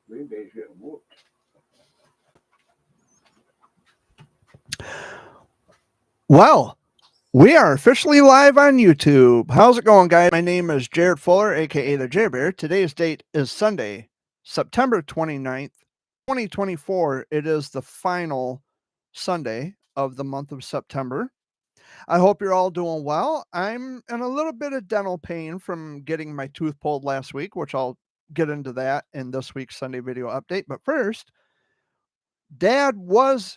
Green Bay's getting whooped. Well, we are officially live on YouTube. How's it going, guys? My name is Jared Fuller, aka the J Bear. Today's date is Sunday, September 29th, 2024. It is the final Sunday of the month of September. I hope you're all doing well. I'm in a little bit of dental pain from getting my tooth pulled last week, which I'll get into that in this week's Sunday video update. But first, Dad was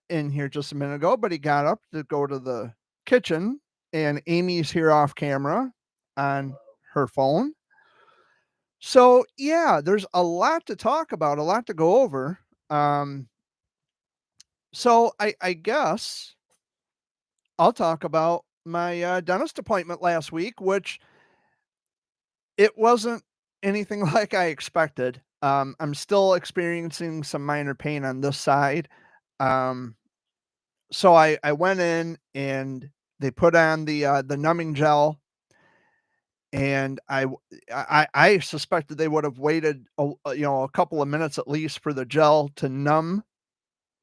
in here just a minute ago, but he got up to go to the kitchen, and Amy's here off camera on her phone. So, yeah, there's a lot to talk about, a lot to go over. So I guess I'll talk about my dentist appointment last week, which it wasn't anything like I expected. I'm still experiencing some minor pain on this side. Um, so I went in and they put on the numbing gel, and I suspected they would have waited a couple of minutes at least for the gel to numb,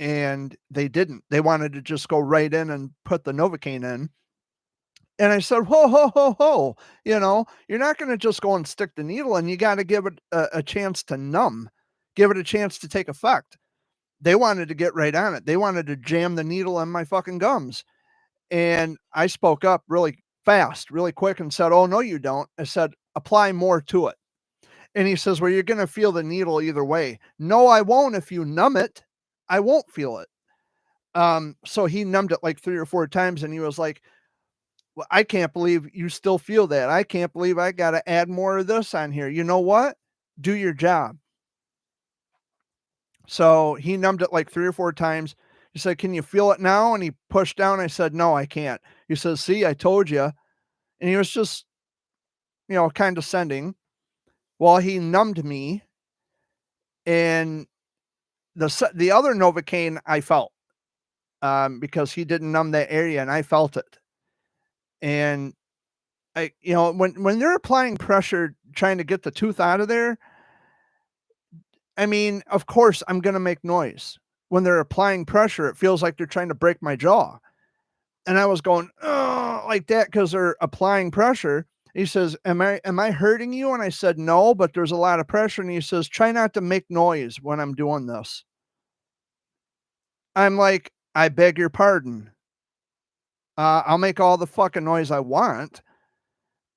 and they didn't. They wanted to just go right in and put the Novocaine in. And I said, "Whoa, ho, ho, ho! You're not going to just go and stick the needle in. You got to give it a chance to numb, give it a chance to take effect." They wanted to get right on it. They wanted to jam the needle in my fucking gums. And I spoke up really fast, really quick, and said, "Oh, no, you don't." I said, "Apply more to it." And he says, "Well, you're going to feel the needle either way." "No, I won't. If you numb it, I won't feel it." So he numbed it like 3 or 4 times, and he was like, "Well, I can't believe you still feel that. I can't believe I got to add more of this on here. You know what? Do your job." So he numbed it like 3 or 4 times. He said, "Can you feel it now?" And he pushed down. I said, "No, I can't." He says, "See, I told you." And he was just, condescending. Well, he numbed me, and the other Novocaine I felt, because he didn't numb that area, and I felt it. And when they're applying pressure trying to get the tooth out of there, I mean, of course, I'm going to make noise. When they're applying pressure, it feels like they're trying to break my jaw. And I was going, "Oh," like that because they're applying pressure. He says, "Am I hurting you?" And I said, "No, but there's a lot of pressure." And he says, "Try not to make noise when I'm doing this." I'm like, "I beg your pardon. I'll make all the fucking noise I want."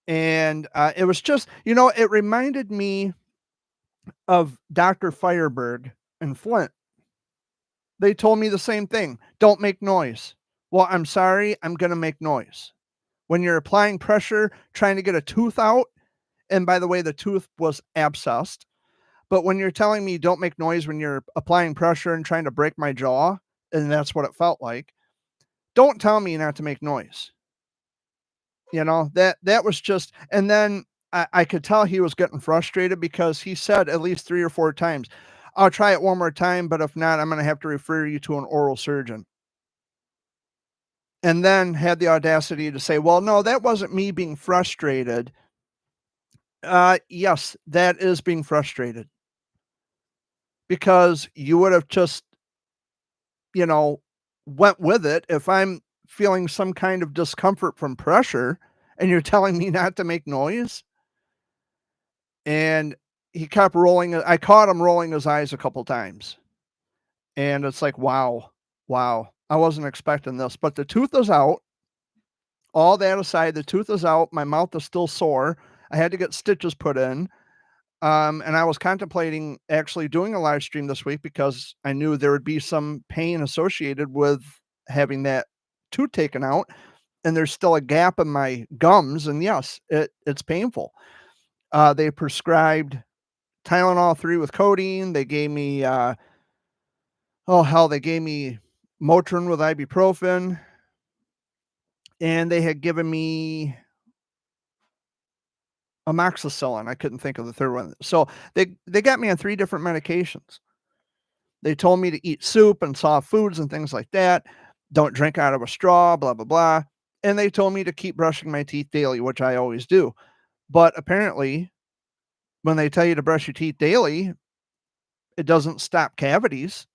And it was just, it reminded me of Dr. Fireberg and Flint. They told me the same thing. Don't make noise. Well, I'm sorry. I'm going to make noise. When you're applying pressure, trying to get a tooth out, and by the way, the tooth was abscessed. But when you're telling me don't make noise when you're applying pressure and trying to break my jaw, and that's what it felt like, don't tell me not to make noise. That was just, and then I could tell he was getting frustrated because he said at least 3 or 4 times, "I'll try it one more time, but if not, I'm going to have to refer you to an oral surgeon." And then had the audacity to say, "Well, no, that wasn't me being frustrated." Yes, that is being frustrated because you would have just, you know, went with it. If I'm feeling some kind of discomfort from pressure and you're telling me not to make noise, and he kept rolling. I caught him rolling his eyes a couple times, and it's like, wow, wow. I wasn't expecting this, but the tooth is out. All that aside, the tooth is out. My mouth is still sore. I had to get stitches put in. And I was contemplating actually doing a live stream this week because I knew there would be some pain associated with having that tooth taken out. And there's still a gap in my gums. And yes, it's painful. They prescribed Tylenol 3 with codeine. They gave me, oh, hell, they gave me Motrin with ibuprofen. And they had given me amoxicillin. I couldn't think of the third one. So they got me on 3 different medications. They told me to eat soup and soft foods and things like that. Don't drink out of a straw, blah, blah, blah. And they told me to keep brushing my teeth daily, which I always do. But apparently, when they tell you to brush your teeth daily, It doesn't stop cavities.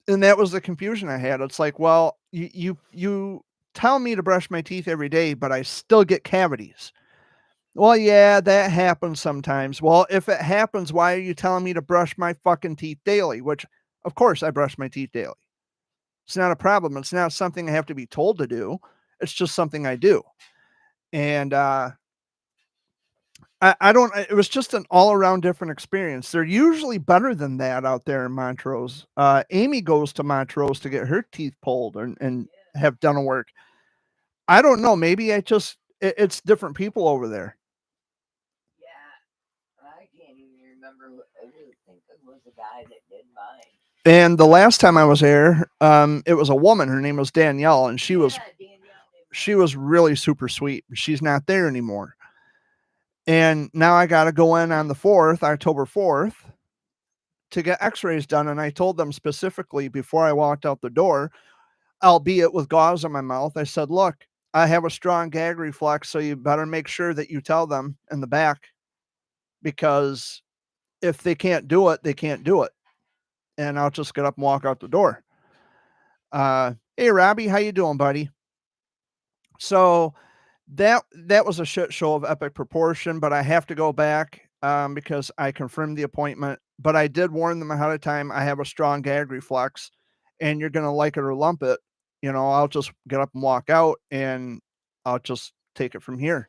And that was the confusion I had. It's like, well, you tell me to brush my teeth every day, but I still get cavities. Well, yeah, that happens sometimes. Well, if it happens, why are you telling me to brush my fucking teeth daily? Which, of course, I brush my teeth daily. It's not a problem. It's not something I have to be told to do. It's just something I do. And I don't, it was just an all around different experience. They're usually better than that out there in Montrose. Amy goes to Montrose to get her teeth pulled and have dental work. I don't know. Maybe it's different people over there. I can't even remember. I really think it was a guy that did mine. And the last time I was there, it was a woman. Her name was Danielle, and she was really super sweet. She's not there anymore. And now I got to go in on the 4th, October 4th, to get x-rays done. And I told them specifically before I walked out the door, albeit with gauze in my mouth, I said, look, I have a strong gag reflex, so you better make sure that you tell them in the back, because if they can't do it, they can't do it. And I'll just get up and walk out the door. Hey, Robbie, how you doing, buddy? So that was a shit show of epic proportion, but I have to go back because I confirmed the appointment. But I did warn them ahead of time. I have a strong gag reflex, and you're gonna like it or lump it. I'll just get up and walk out, and I'll just take it from here,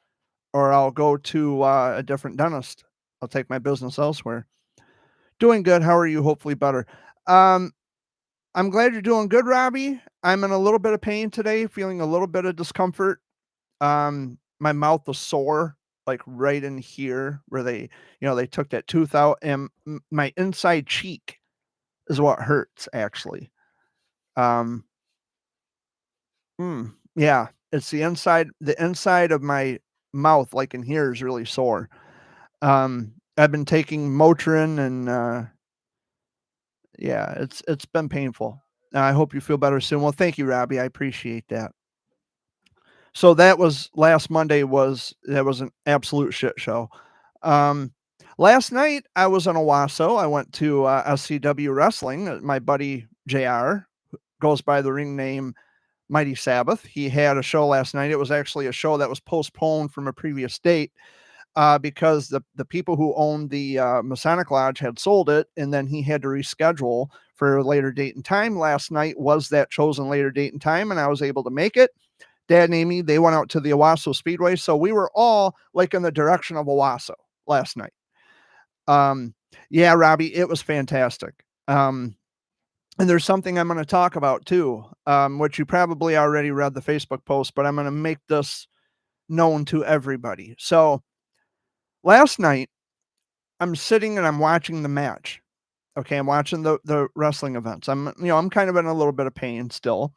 or I'll go to a different dentist. I'll take my business elsewhere. Doing good. How are you? Hopefully better. Um, I'm glad you're doing good, Robbie. I'm in a little bit of pain today, feeling a little bit of discomfort. My mouth was sore, like right in here where they took that tooth out, and my inside cheek is what hurts actually. Um, yeah, it's the inside of my mouth, like in here, is really sore. I've been taking Motrin, and yeah, it's been painful. I hope you feel better soon. Well, thank you, Robbie. I appreciate that. So that was an absolute shit show. Um, Last night I was in Owasso. I went to SCW Wrestling. My buddy JR goes by the ring name Mighty Sabbath. He had a show last night. It was actually a show that was postponed from a previous date because the people who owned the Masonic Lodge had sold it, and then he had to reschedule for a later date and time. Last night was that chosen later date and time, and I was able to make it. Dad and Amy, they went out to the Owasso Speedway, so we were all like in the direction of Owasso last night. Um, yeah, Robbie, it was fantastic. And there's something I'm going to talk about too, which you probably already read the Facebook post, but I'm going to make this known to everybody. So last night, I'm sitting and I'm watching the match. Okay, I'm watching the wrestling events. I'm kind of in a little bit of pain still,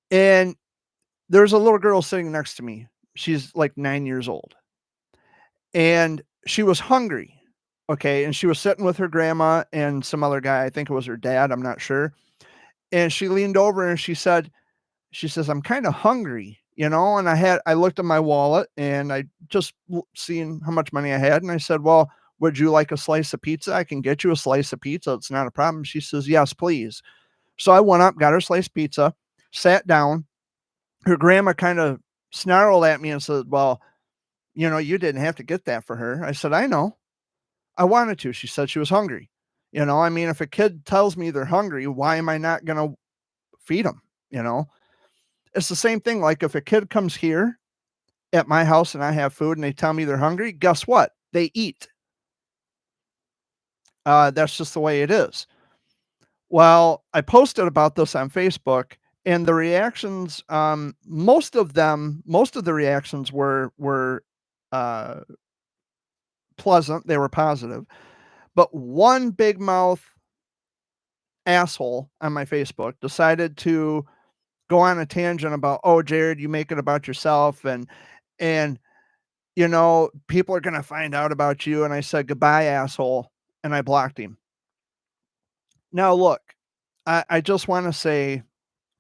and there's a little girl sitting next to me. She's like 9 years old, and she was hungry. Okay, and she was sitting with her grandma and some other guy. I think it was her dad. I'm not sure. And she leaned over and she says, "I'm kind of hungry, you know." And I looked at my wallet and I just seen how much money I had, and I said, "Well, would you like a slice of pizza? I can get you a slice of pizza. It's not a problem." She says, "Yes, please." So I went up, got her sliced pizza, sat down. Her grandma kind of snarled at me and said, "Well, you didn't have to get that for her." I said, "I know. I wanted to." She said she was hungry. I mean, if a kid tells me they're hungry, why am I not going to feed them? You know, it's the same thing. Like if a kid comes here at my house and I have food and they tell me they're hungry, guess what? They eat. That's just the way it is. Well, I posted about this on Facebook, and the reactions, most of the reactions were uh, pleasant. They were positive, but one big mouth asshole on my Facebook decided to go on a tangent about, "Oh, Jared, you make it about yourself, and people are gonna find out about you." And I said, "Goodbye, asshole," and I blocked him. Now, look, I just want to say,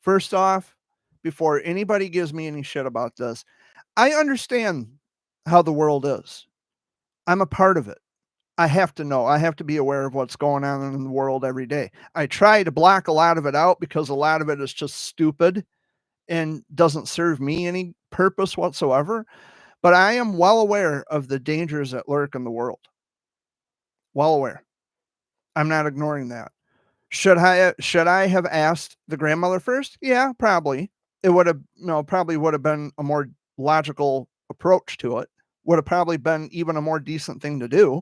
first off, before anybody gives me any shit about this, I understand how the world is. I'm a part of it. I have to know. I have to be aware of what's going on in the world every day. I try to block a lot of it out because a lot of it is just stupid and doesn't serve me any purpose whatsoever. But I am well aware of the dangers that lurk in the world. Well aware. I'm not ignoring that. Should I have asked the grandmother first? Yeah, probably. It would have, probably would have been a more logical approach to it. Would have probably been even a more decent thing to do.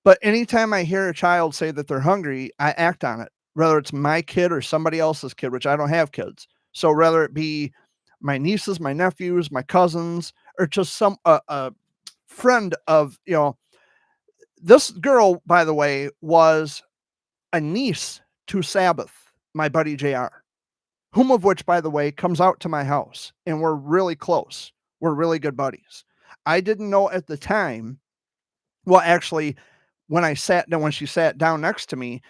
But anytime I hear a child say that they're hungry, I act on it, whether it's my kid or somebody else's kid, which I don't have kids. So whether it be my nieces, my nephews, my cousins, or just some a friend of, this girl, by the way, was a niece to Sabbath, my buddy JR, whom of which, by the way, comes out to my house, and we're really close. We're really good buddies. I didn't know at the time. Well, actually, when she sat down next to me,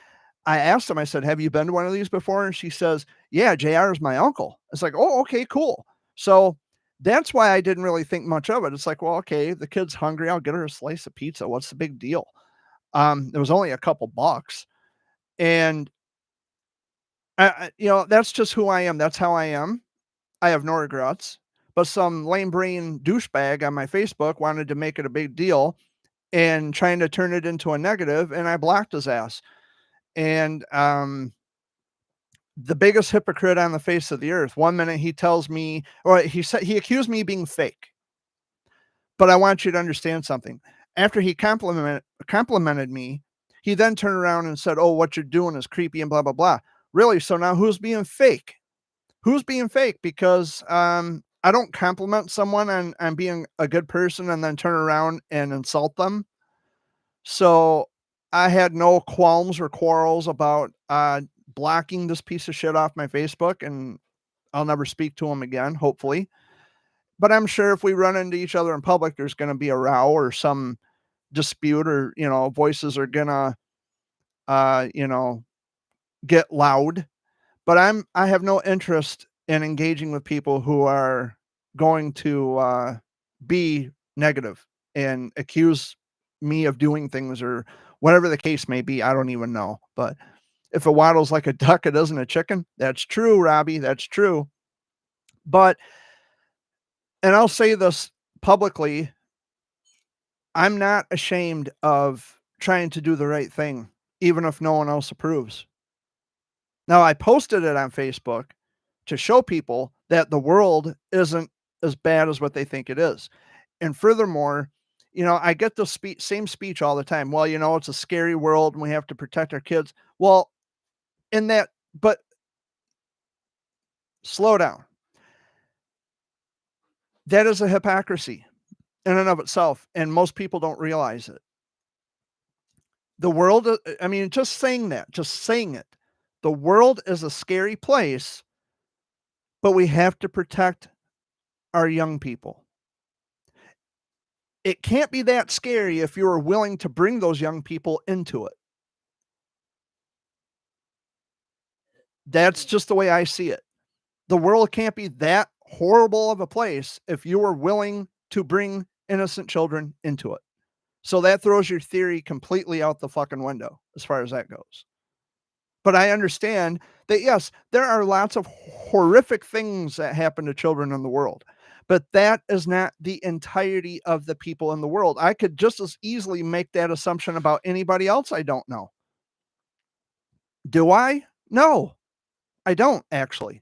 I asked him, I said, "Have you been to one of these before?" And she says, "Yeah, JR is my uncle." It's like, "Oh, okay, cool." So that's why I didn't really think much of it. It's like, well, okay, the kid's hungry. I'll get her a slice of pizza. What's the big deal? It was only a couple bucks. And that's just who I am. That's how I am. I have no regrets. But some lame brain douchebag on my Facebook wanted to make it a big deal and trying to turn it into a negative, and I blocked his ass. And the biggest hypocrite on the face of the earth. One minute he tells me, or he accused me of being fake. But I want you to understand something. After he complimented me, he then turned around and said, "Oh, what you're doing is creepy and blah blah blah." Really? So now who's being fake? Who's being fake? Because I don't compliment someone on being a good person and then turn around and insult them. So I had no qualms or quarrels about blocking this piece of shit off my Facebook, and I'll never speak to him again, hopefully. But I'm sure if we run into each other in public, there's going to be a row or some dispute, or voices are gonna get loud. But I have no interest in engaging with people who are going to be negative and accuse me of doing things or whatever the case may be. I don't even know. But if it waddles like a duck, it isn't a chicken. That's true, Robbie. That's true. But, and I'll say this publicly, I'm not ashamed of trying to do the right thing, even if no one else approves. Now, I posted it on Facebook to show people that the world isn't as bad as what they think it is. And furthermore, I get the same speech all the time. Well, it's a scary world and we have to protect our kids. Well, but slow down. That is a hypocrisy in and of itself, and most people don't realize it. The world, I mean, just saying it, the world is a scary place, but we have to protect our young people. It can't be that scary if you are willing to bring those young people into it. That's just the way I see it. The world can't be that horrible of a place if you are willing to bring innocent children into it. So that throws your theory completely out the fucking window as far as that goes. But I understand that, yes, there are lots of horrific things that happen to children in the world, but that is not the entirety of the people in the world. I could just as easily make that assumption about anybody else I don't know. Do I? No, I don't actually.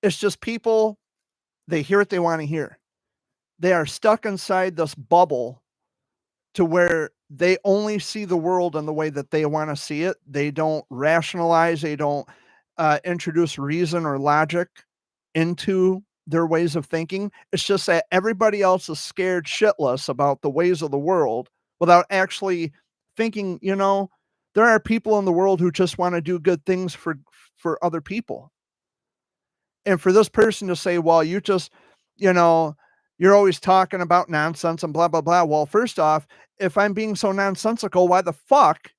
It's just people, they hear what they want to hear. They are stuck inside this bubble to where they only see the world in the way that they want to see it. They don't rationalize, they don't introduce reason or logic into their ways of thinking. It's just that everybody else is scared shitless about the ways of the world without actually thinking, there are people in the world who just want to do good things for other people. And for this person to say, well, you know, you're always talking about nonsense and blah, blah, blah. Well, first off, if I'm being so nonsensical, why the fuck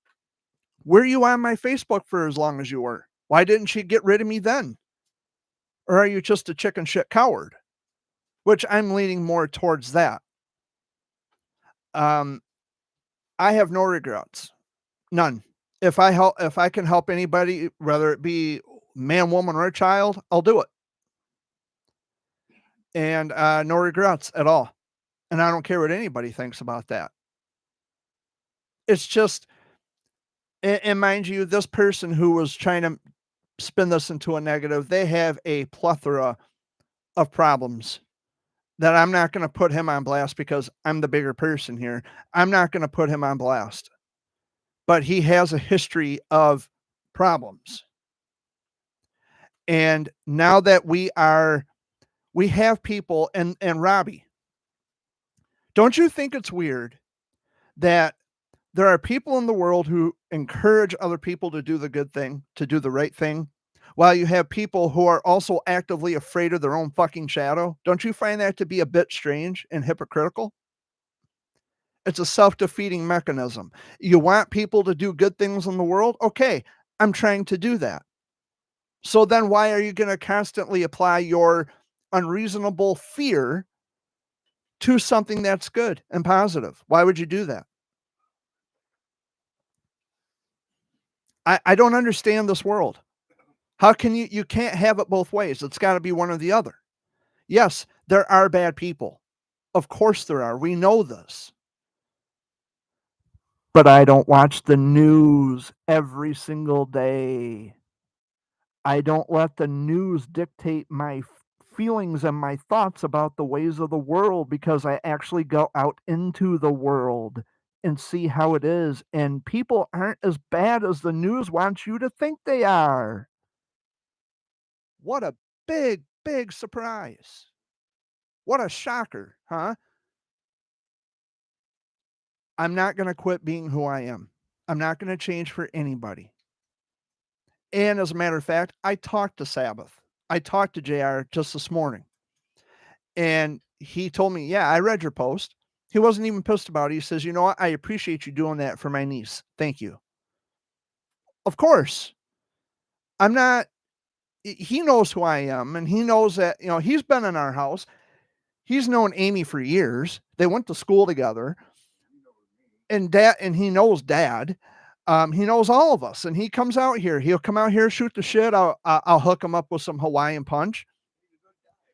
were you on my Facebook for as long as you were? Why didn't you get rid of me then? Or are you just a chicken shit coward? Which I'm leaning more towards that. I have no regrets. None. If I can help anybody, whether it be man, woman, or a child, I'll do it. And no regrets at all. And I don't care what anybody thinks about that. It's just, and mind you, this person who was trying to spin this into a negative, they have a plethora of problems that I'm not going to put him on blast because I'm the bigger person here. I'm not going to put him on blast. But he has a history of problems. And now that we have people, and Robbie, don't you think it's weird that there are people in the world who encourage other people to do the good thing, to do the right thing, while you have people who are also actively afraid of their own fucking shadow? Don't you find that to be a bit strange and hypocritical? It's a self-defeating mechanism. You want people to do good things in the world? Okay, I'm trying to do that. So then why are you going to constantly apply your unreasonable fear to something that's good and positive? Why would you do that? I don't understand this world. How can you can't have it both ways. It's got to be one or the other. Yes, there are bad people. Of course there are. We know this. But I don't watch the news every single day. I don't let the news dictate my feelings and my thoughts about the ways of the world, because I actually go out into the world and see how it is. And people aren't as bad as the news wants you to think they are. What a big, big surprise. What a shocker, huh? I'm not going to quit being who I am. I'm not going to change for anybody. And as a matter of fact, I talked to Sabbath. I talked to JR just this morning. And he told me, yeah, I read your post. He wasn't even pissed about it. He says, you know what? I appreciate you doing that for my niece. Thank you. Of course. I'm not, he knows who I am, and he knows that, he's been in our house. He's known Amy for years. They went to school together. And he knows Dad. He knows all of us, and he comes out here. He'll come out here, shoot the shit. I'll hook him up with some Hawaiian punch.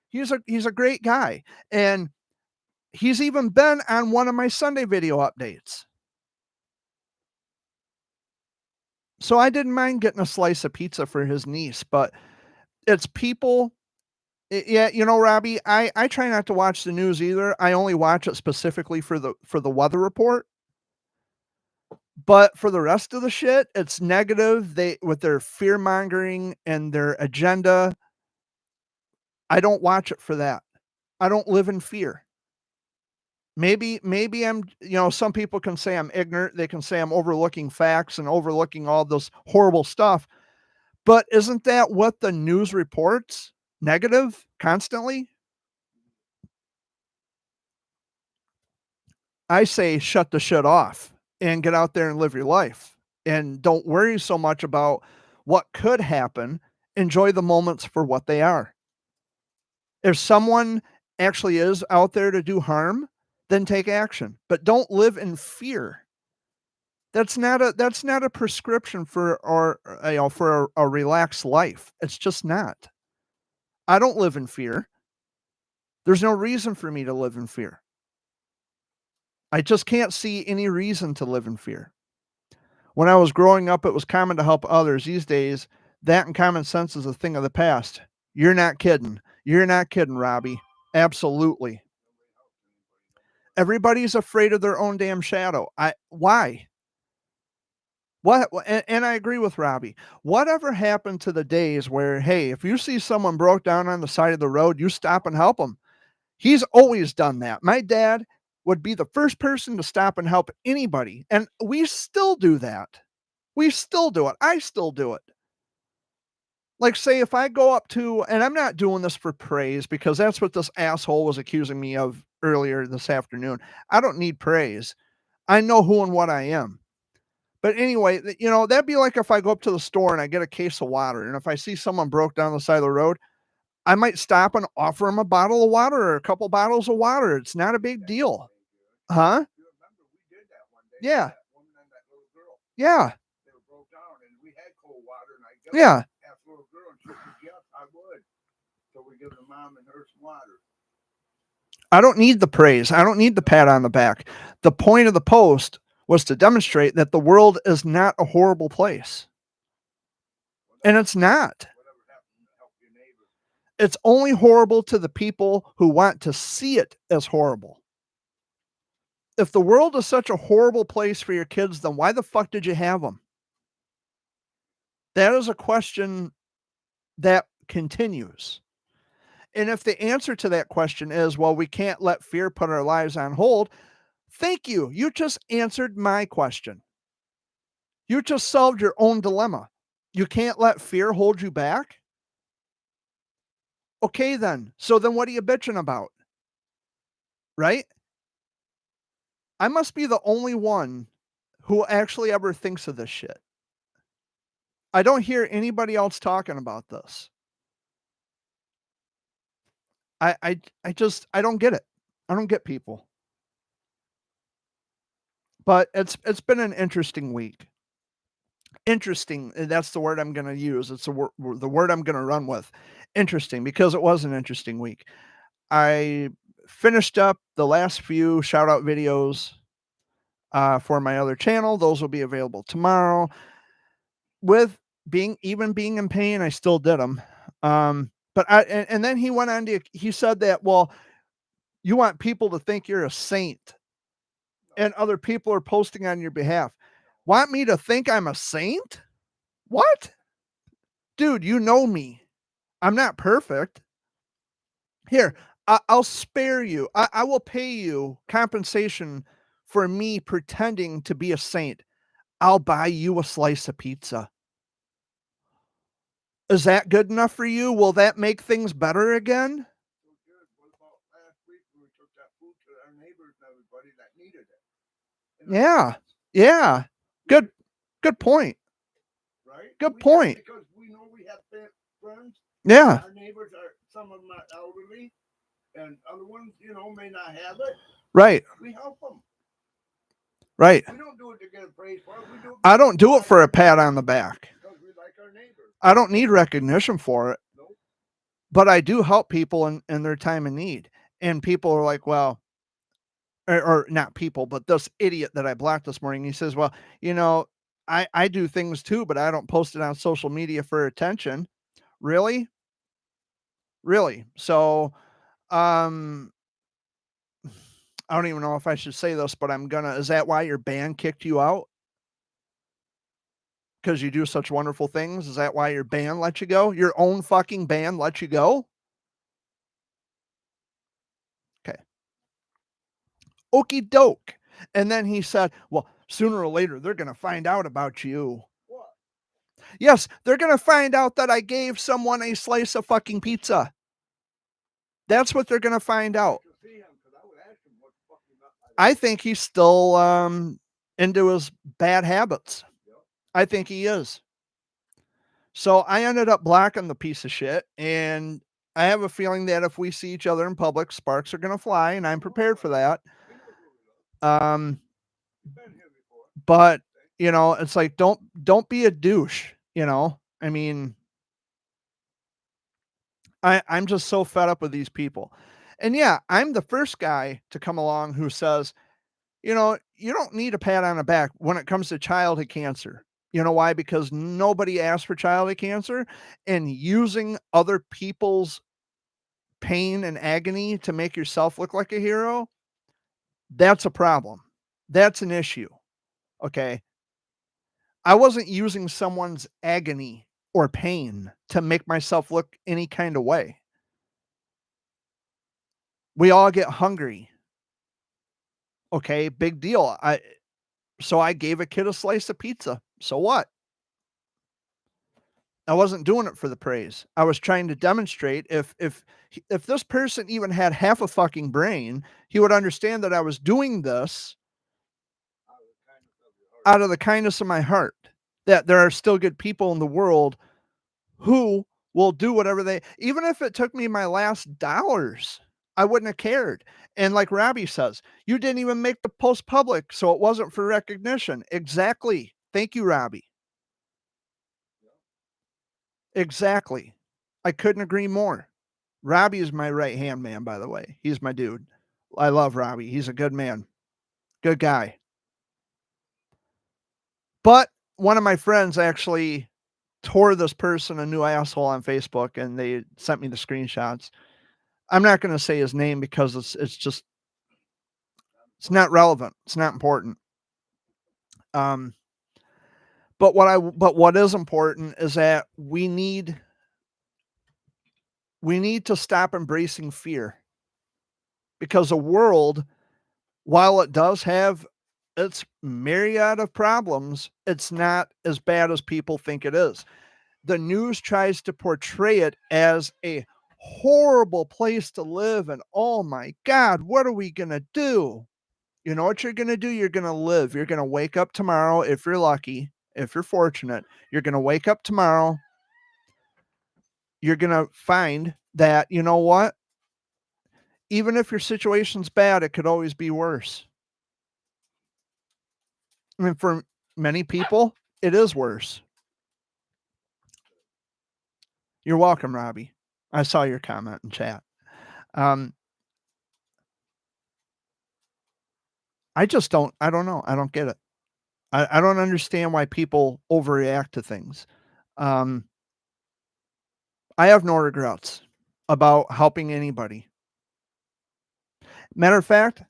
He's a great guy. And he's even been on one of my Sunday video updates. So I didn't mind getting a slice of pizza for his niece, but it's people. Yeah, Robbie, I try not to watch the news either. I only watch it specifically for the weather report. But for the rest of the shit, it's negative. They, with their fear mongering and their agenda, I don't watch it for that. I don't live in fear. Maybe I'm, some people can say I'm ignorant. They can say I'm overlooking facts and overlooking all this horrible stuff. But isn't that what the news reports? Negative constantly? I say shut the shit off and get out there and live your life. And don't worry so much about what could happen. Enjoy the moments for what they are. If someone actually is out there to do harm, then take action. But don't live in fear. That's not a prescription for a relaxed life. It's just not. I don't live in fear. There's no reason for me to live in fear. I just can't see any reason to live in fear. When I was growing up, it was common to help others. These days, that and common sense is a thing of the past. You're not kidding. You're not kidding, Robbie. Absolutely. Everybody's afraid of their own damn shadow. Why? What? And I agree with Robbie. Whatever happened to the days where, hey, if you see someone broke down on the side of the road, you stop and help them? He's always done that. My dad would be the first person to stop and help anybody. And we still do that. We still do it. I still do it. Like, say, if I go up to, and I'm not doing this for praise because that's what this asshole was accusing me of earlier this afternoon. I don't need praise. I know who and what I am. But anyway, that'd be like if I go up to the store and I get a case of water. And if I see someone broke down the side of the road, I might stop and offer them a bottle of water or a couple bottles of water. It's not a big deal. Huh? Yeah. that woman and that little girl. Yeah. They were broke down, and we had cold water, and I guess Yeah. asked the little girl, and she said, "Yes, I would." So we give the mom and her some water. I don't need the praise. I don't need the pat on the back. The point of the post was to demonstrate that the world is not a horrible place. And it's not. Whatever happened to help your neighbor? It's only horrible to the people who want to see it as horrible. If the world is such a horrible place for your kids, then why the fuck did you have them? That is a question that continues. And if the answer to that question is, well, we can't let fear put our lives on hold, thank you. You just answered my question. You just solved your own dilemma. You can't let fear hold you back? Okay, then. So then what are you bitching about? Right? I must be the only one who actually ever thinks of this shit. I don't hear anybody else talking about this. I don't get it. I don't get people. But it's been an interesting week. Interesting, that's the word I'm going to use. It's the word I'm going to run with. Interesting, because it was an interesting week. I finished up the last few shout out videos for my other channel. Those will be available tomorrow. With being in pain, I still did them. But and then he went on to, he said that, well, you want people to think you're a saint and other people are posting on your behalf. Want me to think I'm a saint? What? Dude, you know me. I'm not perfect. Here, I'll spare you. I will pay you compensation for me pretending to be a saint. I'll buy you a slice of pizza. Is that good enough for you? Will that make things better again? So good. What about last week when we took that food to our neighbors and everybody that needed it? In our Yeah. friends, Yeah. Good point. right? Good We have- point. Because we know we have friends. Yeah. Our neighbors are, some of them are elderly, and other ones, may not have it. Right. We help them. Right. We don't do it to get praise for it. We do it. I don't do it for a pat on the back. Because we like our neighbors. I don't need recognition for it. Nope. But I do help people in their time of need. And people are like, well, or not people, but this idiot that I blocked this morning, he says, well, I do things too, but I don't post it on social media for attention. Really? Really? So, I don't even know if I should say this, but is that why your band kicked you out? Because you do such wonderful things? Is that why your band let you go? Your own fucking band let you go? Okay. Okie doke. And then he said, well, sooner or later, they're going to find out about you. What? Yes, they're going to find out that I gave someone a slice of fucking pizza. That's what they're going to find out. To see him, 'cause I would ask him what the fuck he got. I think he's still into his bad habits. Yep. I think he is. So I ended up blocking the piece of shit, and I have a feeling that if we see each other in public, sparks are going to fly, and I'm prepared for that. He knows who we love. Um, He's been here before. but it's like, don't be a douche. I mean, I'm just so fed up with these people. And yeah, I'm the first guy to come along who says, you don't need a pat on the back when it comes to childhood cancer. You know why? Because nobody asked for childhood cancer, and using other people's pain and agony to make yourself look like a hero, that's a problem. That's an issue. Okay. I wasn't using someone's agony or pain to make myself look any kind of way. We all get hungry. Okay, big deal. So I gave a kid a slice of pizza. So what? I wasn't doing it for the praise. I was trying to demonstrate if this person even had half a fucking brain, he would understand that I was doing this out of the kindness of my heart. That there are still good people in the world who will do whatever even if it took me my last dollars I wouldn't have cared. And like Robbie says, you didn't even make the post public, so it wasn't for recognition. Exactly. Thank you, Robbie. Exactly. I couldn't agree more. Robbie is my right hand man, by the way. He's my dude. I love Robbie. He's a good man. Good guy. But one of my friends actually tore this person a new asshole on Facebook, and they sent me the screenshots. I'm not going to say his name because it's just it's not relevant. It's not important. But what is important is that we need to stop embracing fear, because the world, while it does have its myriad of problems, it's not as bad as people think it is. The news tries to portray it as a horrible place to live, and oh my God, what are we going to do? You know what you're going to do? You're going to live. You're going to wake up tomorrow, if you're lucky, if you're fortunate, you're going to wake up tomorrow. You're going to find that, you know what? Even if your situation's bad, it could always be worse. I mean, for many people, it is worse. You're welcome, Robbie. I saw your comment in chat. I don't know. I don't get it. I don't understand why people overreact to things. I have no regrets about helping anybody. Matter of fact,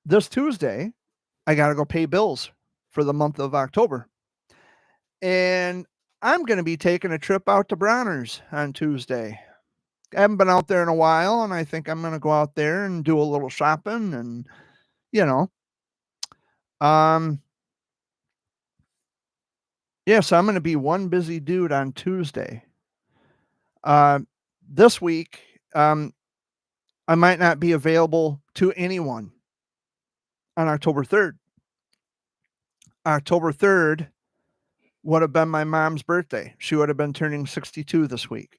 this Tuesday, I got to go pay bills for the month of October. And I'm going to be taking a trip out to Bronner's on Tuesday. I haven't been out there in a while, and I think I'm going to go out there and do a little shopping and, you know. Yeah, so I'm going to be one busy dude on Tuesday. This week, I might not be available to anyone on October 3rd. October 3rd would have been my mom's birthday. She would have been turning 62 this week.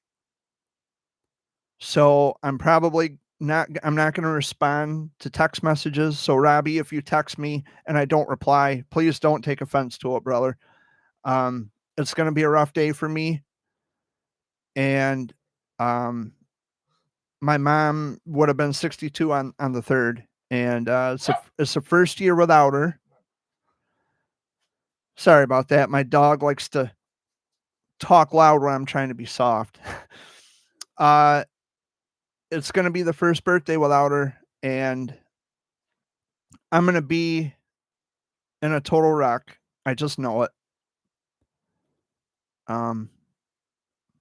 So I'm not going to respond to text messages. So Robbie, if you text me and I don't reply, please don't take offense to it, brother. It's going to be a rough day for me. And my mom would have been 62 on the 3rd. And it's the first year without her. Sorry about that. My dog likes to talk loud when I'm trying to be soft. It's going to be the first birthday without her, and I'm going to be in a total wreck. I just know it. But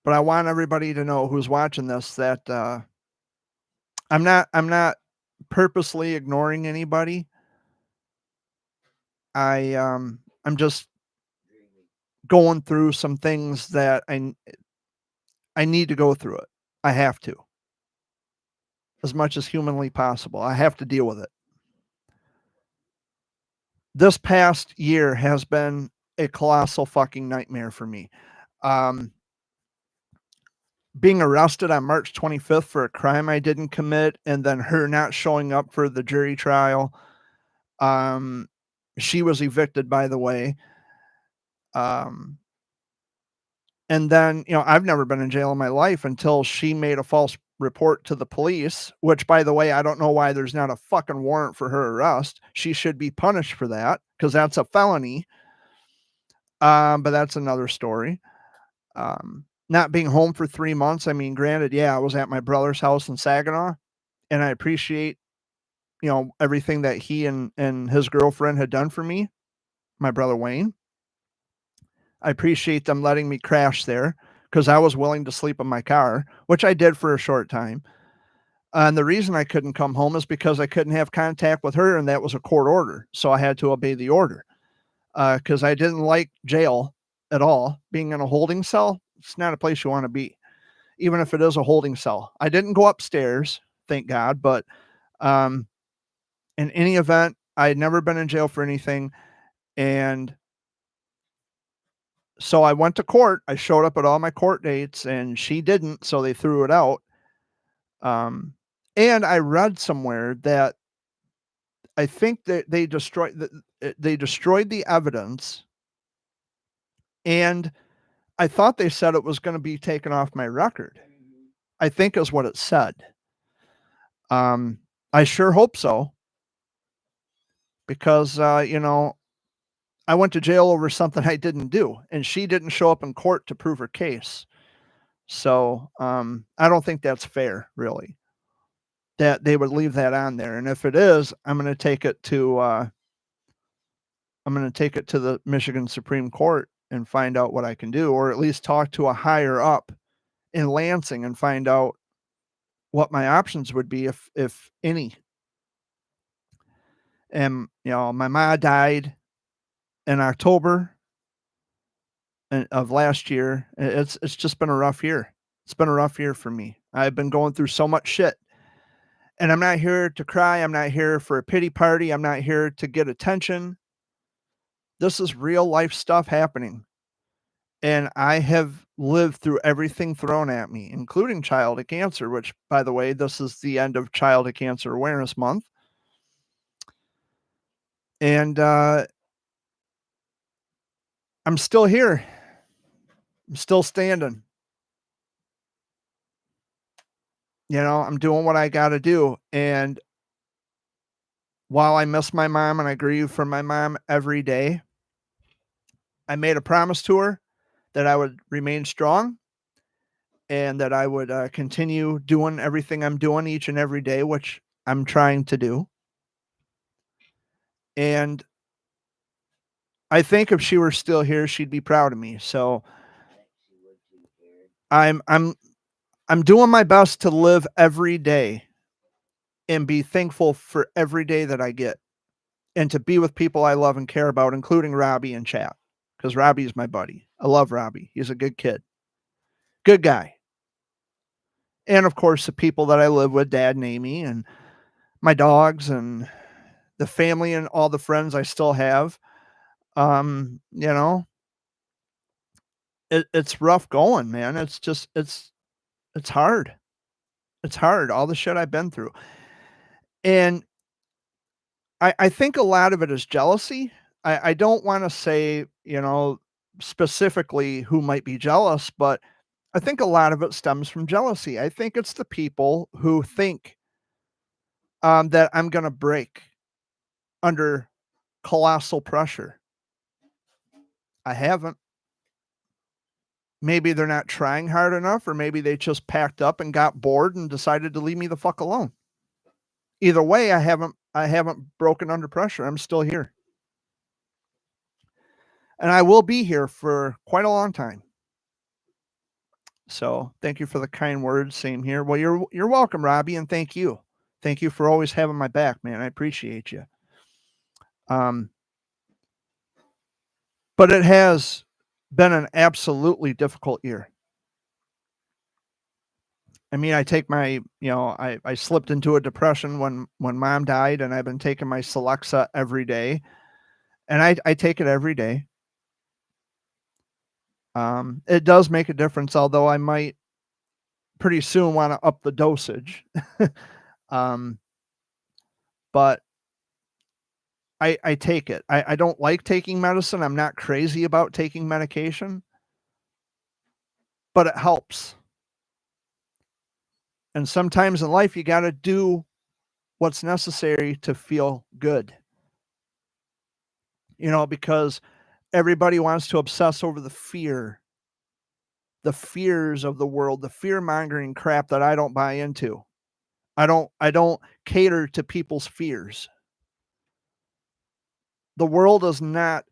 I want everybody to know who's watching this that I'm not purposely ignoring anybody. I'm just going through some things that I need to go through it. I have to. As much as humanly possible. I have to deal with it. This past year has been a colossal fucking nightmare for me. Being arrested on March 25th for a crime I didn't commit, and then her not showing up for the jury trial. She was evicted, by the way. And then, I've never been in jail in my life until she made a false report to the police, which, by the way, I don't know why there's not a fucking warrant for her arrest. She should be punished for that because that's a felony. But that's another story. Not being home for 3 months. I mean, granted, I was at my brother's house in Saginaw, and I appreciate, everything that he and his girlfriend had done for me, my brother Wayne. I appreciate them letting me crash there because I was willing to sleep in my car, which I did for a short time. And the reason I couldn't come home is because I couldn't have contact with her, and that was a court order. So I had to obey the order because I didn't like jail at all. Being in a holding cell, it's not a place you want to be, even if it is a holding cell. I didn't go upstairs, thank God, but in any event, I had never been in jail for anything. And so I went to court. I showed up at all my court dates, and she didn't, so they threw it out. And I read somewhere that I think that they destroyed the evidence, and I thought they said it was gonna be taken off my record. Mhm. I think is what it said. I sure hope so because, I went to jail over something I didn't do, and she didn't show up in court to prove her case. So, I don't think that's fair, really, that they would leave that on there. And if it is, I'm gonna take it to the Michigan Supreme Court and find out what I can do, or at least talk to a higher up in Lansing and find out what my options would be, if any. And my ma died in October of last year. It's just been a rough year. It's been a rough year for me. I've been going through so much shit. And I'm not here to cry. I'm not here for a pity party. I'm not here to get attention. This is real life stuff happening. And I have lived through everything thrown at me, including childhood cancer, which, by the way, this is the end of Childhood Cancer Awareness Month. And I'm still here. I'm still standing. I'm doing what I got to do. And while I miss my mom and I grieve for my mom every day, I made a promise to her that I would remain strong and that I would continue doing everything I'm doing each and every day, which I'm trying to do. And I think if she were still here, she'd be proud of me. So I think she would too, Jared. I'm doing my best to live every day and be thankful for every day that I get, and to be with people I love and care about, including Robbie and chat, because Robbie's my buddy. I love Robbie. He's a good kid, good guy. And of course, the people that I live with, Dad and Amy, and my dogs, and the family, and all the friends I still have. Um, you know, it's rough going, man. It's hard. It's hard. All the shit I've been through. And I think a lot of it is jealousy. I don't want to say, specifically who might be jealous, but I think a lot of it stems from jealousy. I think it's the people who think that I'm going to break under colossal pressure. I haven't. Maybe they're not trying hard enough, or maybe they just packed up and got bored and decided to leave me the fuck alone. Either way, I haven't broken under pressure. I'm still here. And I will be here for quite a long time. So thank you for the kind words. Same here. Well, you're welcome, Robbie, and thank you. Thank you for always having my back, man. I appreciate you. But it has been an absolutely difficult year. I mean, I take my, I slipped into a depression when mom died, and I've been taking my Celexa every day, and I take it every day. It does make a difference, although I might pretty soon want to up the dosage. But I take it. I don't like taking medicine. I'm not crazy about taking medication, but it helps. And sometimes in life, you got to do what's necessary to feel good. Because everybody wants to obsess over the fears of the world, the fear-mongering crap that I don't buy into. I don't cater to people's fears. The world is not,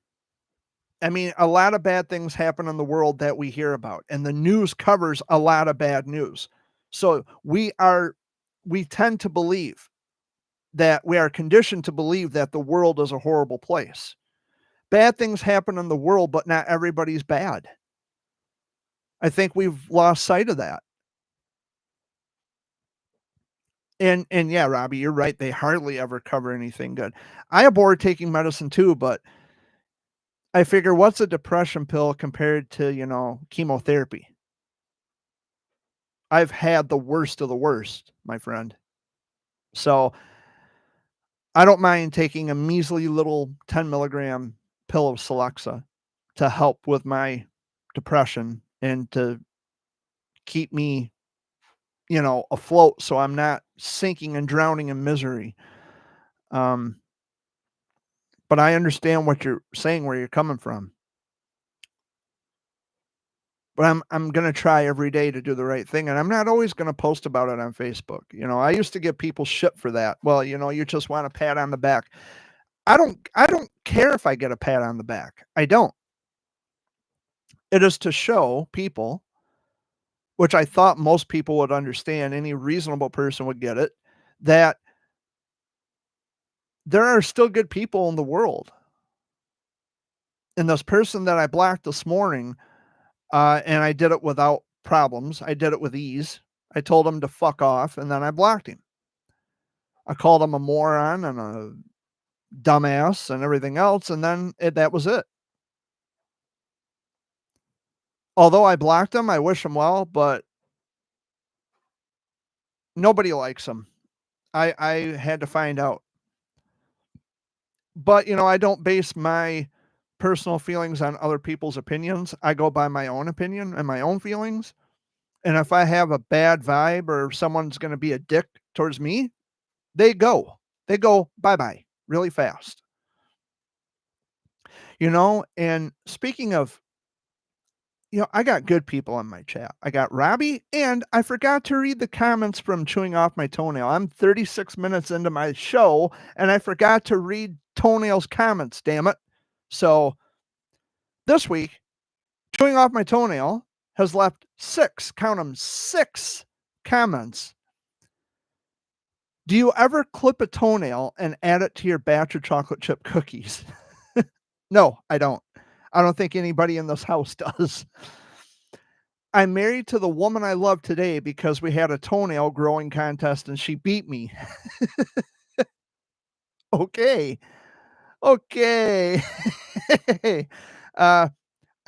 a lot of bad things happen in the world that we hear about, and the news covers a lot of bad news. So we tend to believe that we are conditioned to believe that the world is a horrible place. Bad things happen in the world, but not everybody's bad. I think we've lost sight of that. And yeah, Robbie, you're right. They hardly ever cover anything good. I abhor taking medicine too, but I figure, what's a depression pill compared to, chemotherapy? I've had the worst of the worst, my friend. So I don't mind taking a measly little 10 milligram pill of Celexa to help with my depression and to keep me, afloat so I'm not sinking and drowning in misery. But I understand what you're saying, where you're coming from. But I'm gonna try every day to do the right thing, and I'm not always gonna post about it on Facebook. I used to give people shit for that. Well, you just want a pat on the back. I don't care if I get a pat on the back. I don't. It is to show people, which I thought most people would understand, any reasonable person would get it, that there are still good people in the world. And this person that I blocked this morning, and I did it without problems. I did it with ease. I told him to fuck off, and then I blocked him. I called him a moron and a dumbass and everything else, and then that was it. Although I blocked him, I wish him well, but nobody likes him. I had to find out. But, I don't base my personal feelings on other people's opinions. I go by my own opinion and my own feelings. And if I have a bad vibe or someone's going to be a dick towards me, they go bye-bye really fast. And speaking of, I got good people in my chat. I got Robbie, and I forgot to read the comments from Chewing Off My Toenail. I'm 36 minutes into my show, and I forgot to read Toenail's comments, damn it. So this week, Chewing Off My Toenail has left 6, count them, 6 comments. Do you ever clip a toenail and add it to your batch of chocolate chip cookies? No, I don't. I don't think anybody in this house does. I'm married to the woman I love today because we had a toenail growing contest and she beat me. Okay. I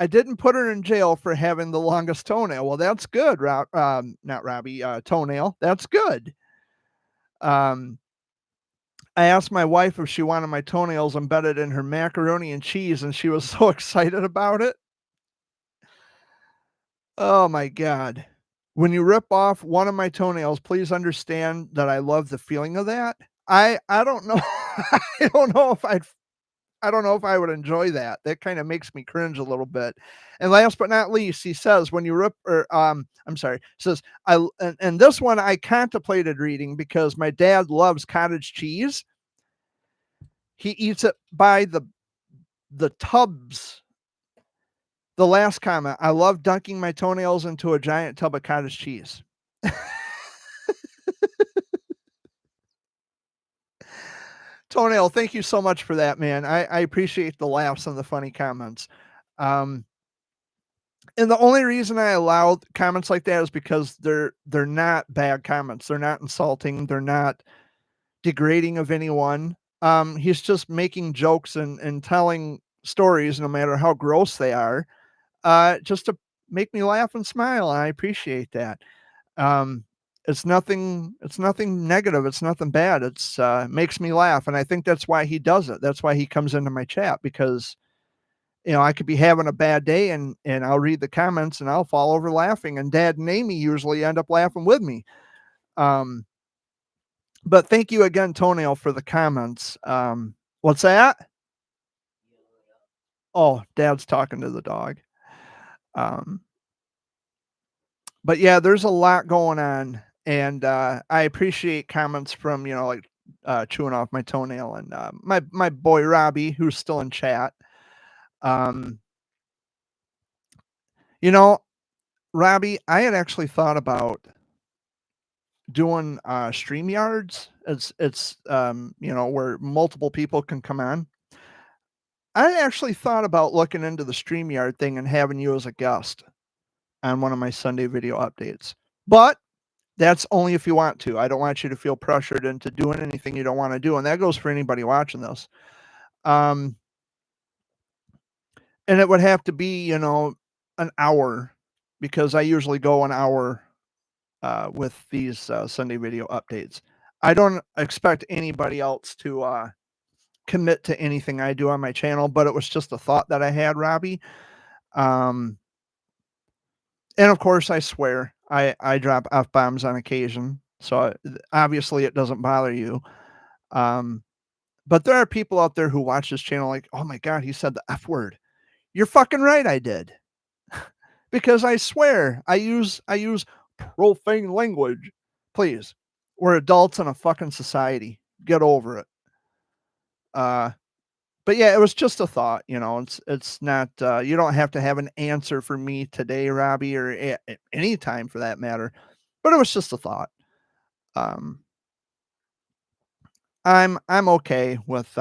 didn't put her in jail for having the longest toenail. Well, that's good, not Robbie, toenail. That's good. I asked my wife if she wanted my toenails embedded in her macaroni and cheese, and she was so excited about it. Oh my God. When you rip off one of my toenails, please understand that I love the feeling of that. I don't know. I don't know if I would enjoy that. That kind of makes me cringe a little bit. And last but not least, he says, when you rip, or says, and this one I contemplated reading because my dad loves cottage cheese. He eats it by the tubs. The last comment, I love dunking my toenails into a giant tub of cottage cheese. Toenail, thank you so much for that, man. I appreciate the laughs and the funny comments. And the only reason I allow comments like that is because they're not bad comments. They're not insulting. They're not degrading of anyone. He's just making jokes and telling stories, no matter how gross they are, just to make me laugh and smile. And I appreciate that. It's nothing negative. It's nothing bad. It's makes me laugh. And I think that's why he does it. That's why he comes into my chat, because, I could be having a bad day and I'll read the comments and I'll fall over laughing, and Dad and Amy usually end up laughing with me. But thank you again, Toenail, for the comments. What's that? Oh, Dad's talking to the dog. But yeah, there's a lot going on, and I appreciate comments from, like Chewing Off My Toenail and my boy Robbie, who's still in chat. Robbie, I had actually thought about doing StreamYards. It's where multiple people can come on. I actually thought about looking into the StreamYard thing and having you as a guest on one of my Sunday video updates. But that's only if you want to. I don't want you to feel pressured into doing anything you don't want to do. And that goes for anybody watching this. And it would have to be, an hour, because I usually go an hour with these Sunday video updates. I don't expect anybody else to commit to anything I do on my channel, but it was just a thought that I had, Robbie. And of course, I swear I drop F-bombs on occasion, so obviously it doesn't bother you. But there are people out there who watch this channel like, oh my God, he said the F word. You're fucking right, I did. Because I swear I use profane language. Please, we're adults in a fucking society. Get over it. But yeah, it was just a thought. It's not. You don't have to have an answer for me today, Robbie, or at any time for that matter. But it was just a thought. I'm okay with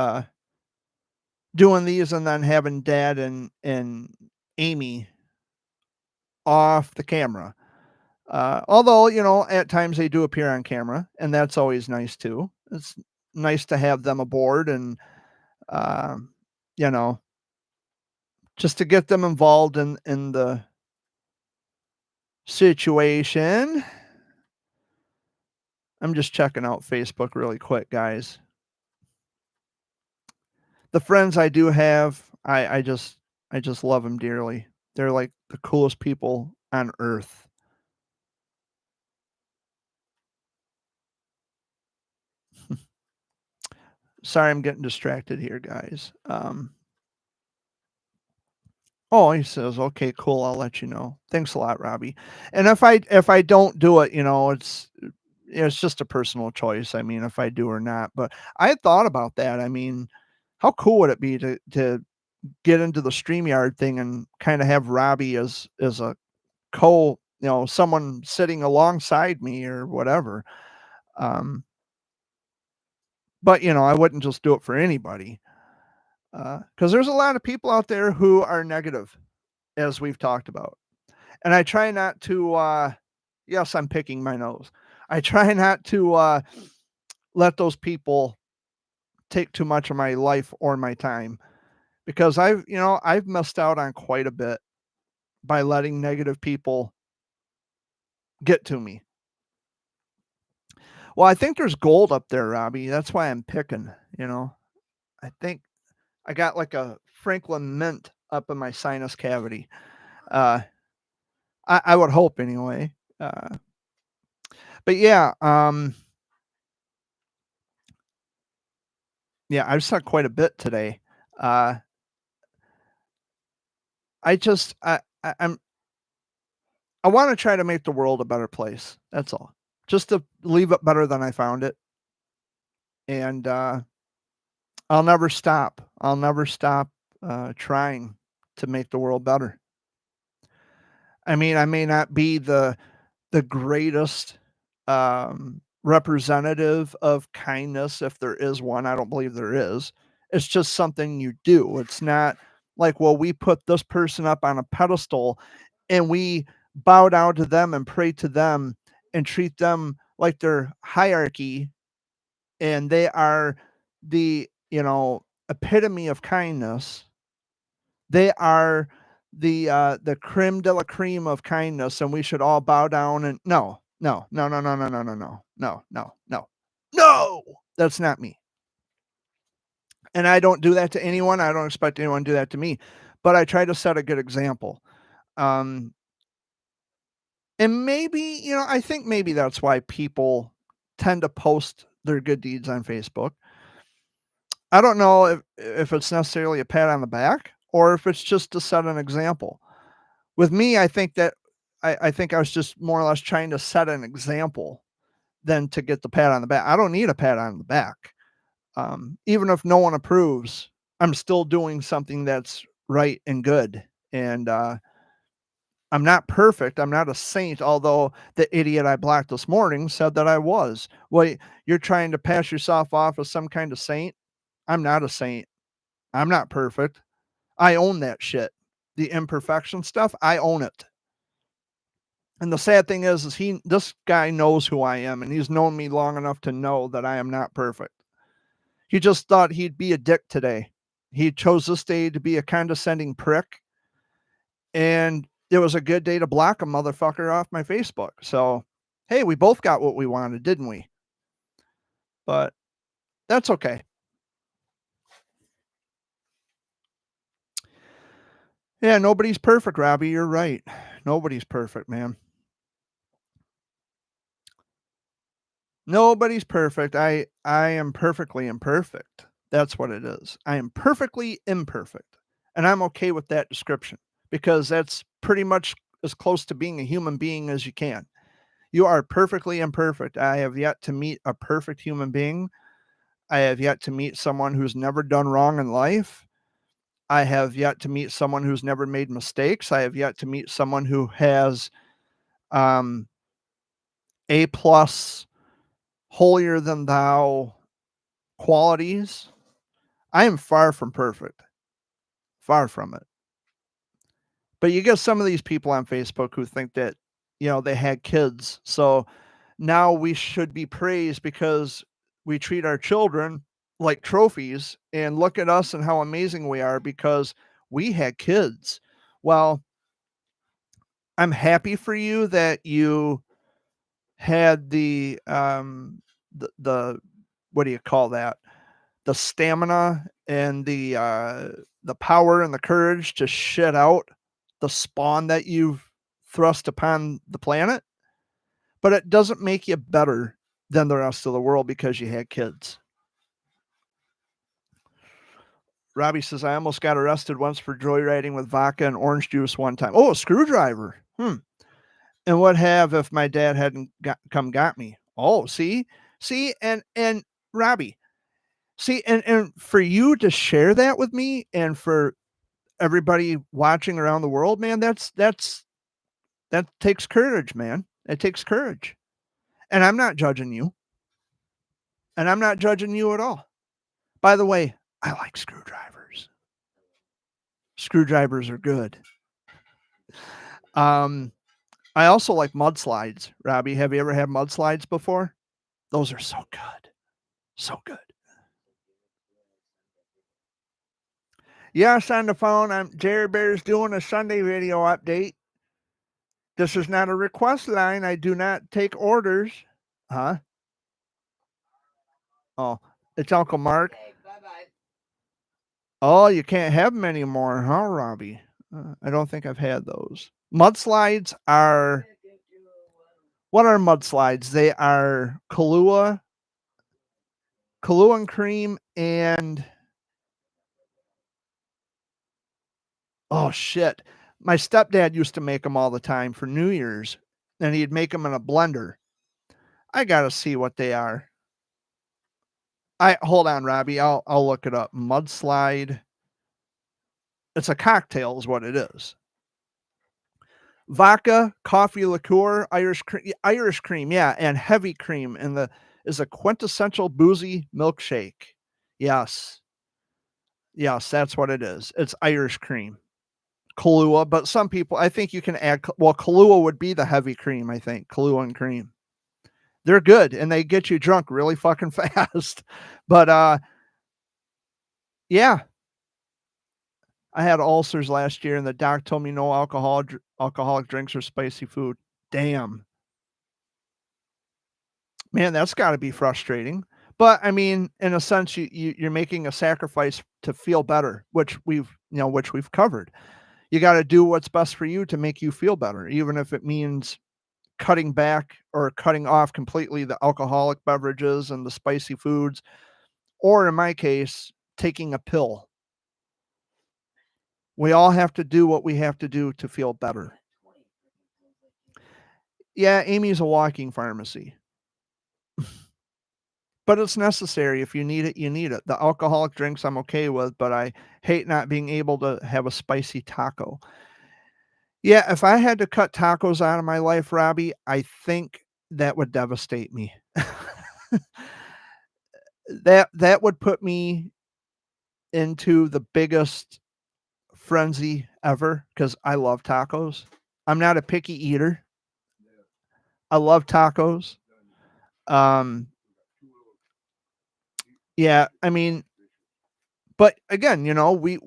doing these and then having Dad and Amy off the camera. Although, at times they do appear on camera, and that's always nice too. It's nice to have them aboard and, you know, just to get them involved in the situation. I'm just checking out Facebook really quick, guys. The friends I do have, I just love them dearly. They're like the coolest people on earth. Sorry, I'm getting distracted here, guys. Oh, he says, okay, cool. I'll let you know. Thanks a lot, Robbie. And if I don't do it, it's just a personal choice. I mean, if I do or not. But I had thought about that. I mean, how cool would it be to get into the StreamYard thing and kind of have Robbie as a someone sitting alongside me or whatever. But I wouldn't just do it for anybody. Because there's a lot of people out there who are negative, as we've talked about. And I try not to, yes, I'm picking my nose. I try not to let those people take too much of my life or my time, because I've missed out on quite a bit by letting negative people get to me. Well, I think there's gold up there, Robbie. That's why I'm picking, I think I got like a Franklin mint up in my sinus cavity. I would hope anyway. But yeah, yeah, I've said quite a bit today. I want to try to make the world a better place. That's all. Just to leave it better than I found it. And I'll never stop. I'll never stop trying to make the world better. I mean, I may not be the greatest representative of kindness, if there is one. I don't believe there is. It's just something you do. It's not like, well, we put this person up on a pedestal and we bow down to them and pray to them and treat them like they're hierarchy and they are the epitome of kindness. They are the creme de la creme of kindness, and we should all bow down and no. That's not me. And I don't do that to anyone. I don't expect anyone to do that to me. But I try to set a good example. And maybe, I think maybe that's why people tend to post their good deeds on Facebook. I don't know if it's necessarily a pat on the back or if it's just to set an example. With me, I think that I think I was just more or less trying to set an example than to get the pat on the back. I don't need a pat on the back. Even if no one approves, I'm still doing something that's right and good. And I'm not perfect. I'm not a saint, although the idiot I blocked this morning said that I was. Well, you're trying to pass yourself off as some kind of saint? I'm not a saint. I'm not perfect. I own that shit. The imperfection stuff, I own it. And the sad thing is this guy knows who I am, and he's known me long enough to know that I am not perfect. He just thought he'd be a dick today. He chose this day to be a condescending prick, and it was a good day to block a motherfucker off my Facebook. So, hey, we both got what we wanted, didn't we? but that's okay. Yeah, nobody's perfect, Robbie. You're right. Nobody's perfect, man. Nobody's perfect. I am perfectly imperfect. That's what it is. I am perfectly imperfect. And I'm okay with that description because that's pretty much as close to being a human being as you can. You are perfectly imperfect. I have yet to meet a perfect human being. I have yet to meet someone who's never done wrong in life. I have yet to meet someone who's never made mistakes. I have yet to meet someone who has A plus holier than thou qualities. I am far from perfect. Far from it. But you get some of these people on Facebook who think that, they had kids. So now we should be praised because we treat our children like trophies and look at us and how amazing we are because we had kids. Well, I'm happy for you that you had the what do you call that? The stamina and the power and the courage to shit out the spawn that you've thrust upon the planet, but it doesn't make you better than the rest of the world because you had kids. Robbie says, I almost got arrested once for joyriding with vodka and orange juice one time. Oh, a screwdriver. And what have if my dad hadn't got me? Oh, see, and Robbie, see, and for you to share that with me and for everybody watching around the world, man, that takes courage, man. It takes courage. And I'm not judging you. And I'm not judging you at all. By the way, I like screwdrivers. Screwdrivers are good. I also like mudslides. Robbie, have you ever had mudslides before? Those are so good. So good. Yes, on the phone. Jerry Bear's doing a Sunday video update. This is not a request line. I do not take orders. Huh? Oh, it's Uncle Mark. Okay, bye-bye. Oh, you can't have them anymore, huh, Robbie? I don't think I've had those. Mudslides are... What are mudslides? They are Kahlua and cream and... Oh, shit. My stepdad used to make them all the time for New Year's, and he'd make them in a blender. I gotta see what they are. Hold on, Robbie. I'll look it up. Mudslide. It's a cocktail, is what it is. Vodka, coffee liqueur, Irish cream, yeah, and heavy cream, and is a quintessential boozy milkshake. Yes, that's what it is. It's Irish cream, Kahlua. But some people, I think you can add. Well, Kahlua would be the heavy cream. I think Kahlua and cream. They're good, and they get you drunk really fucking fast. But yeah. I had ulcers last year, and the doc told me no alcoholic drinks or spicy food. Damn. Man, that's got to be frustrating. But I mean, in a sense, you're making a sacrifice to feel better, which we've covered. You got to do what's best for you to make you feel better, even if it means cutting back or cutting off completely the alcoholic beverages and the spicy foods, or in my case, taking a pill. We all have to do what we have to do to feel better. Yeah, Amy's a walking pharmacy. But it's necessary. If you need it, you need it. The alcoholic drinks I'm okay with, but I hate not being able to have a spicy taco. Yeah, if I had to cut tacos out of my life, Robbie, I think that would devastate me. That would put me into the biggest frenzy ever because I love tacos. I'm not a picky eater. I love tacos. Yeah, I mean, but again, we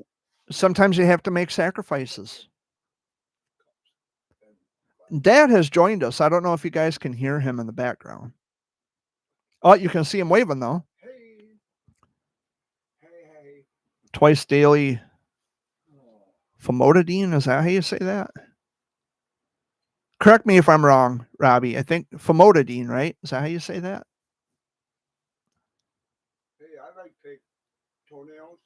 sometimes you have to make sacrifices. Dad has joined us. I don't know if you guys can hear him in the background. Oh, you can see him waving though. Hey. Hey. Twice daily Oh. famotidine. Is that how you say that? Correct me if I'm wrong, Robbie. I think famotidine, right? Is that how you say that? Hey, I like to take toenails.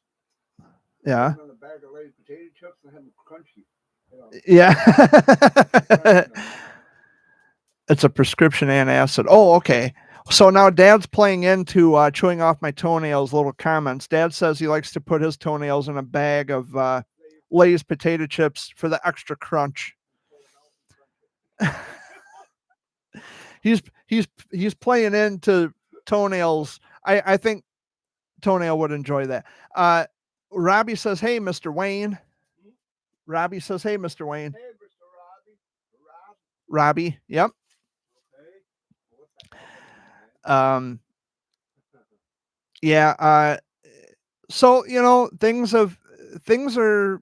Yeah. Put them on a bag of Lay's potato chips and have them crunchy. Yeah. It's a prescription antacid. Oh, okay. So now Dad's playing into chewing off my toenails, little comments. Dad says he likes to put his toenails in a bag of Lay's potato chips for the extra crunch. He's playing into toenails. I think Toenail would enjoy that. Robbie says, "Hey, Mr. Wayne." Robbie says, "Hey, Mr. Wayne." Hey, Mr. Robbie. Robbie. Yep. Okay. Yeah. So things are.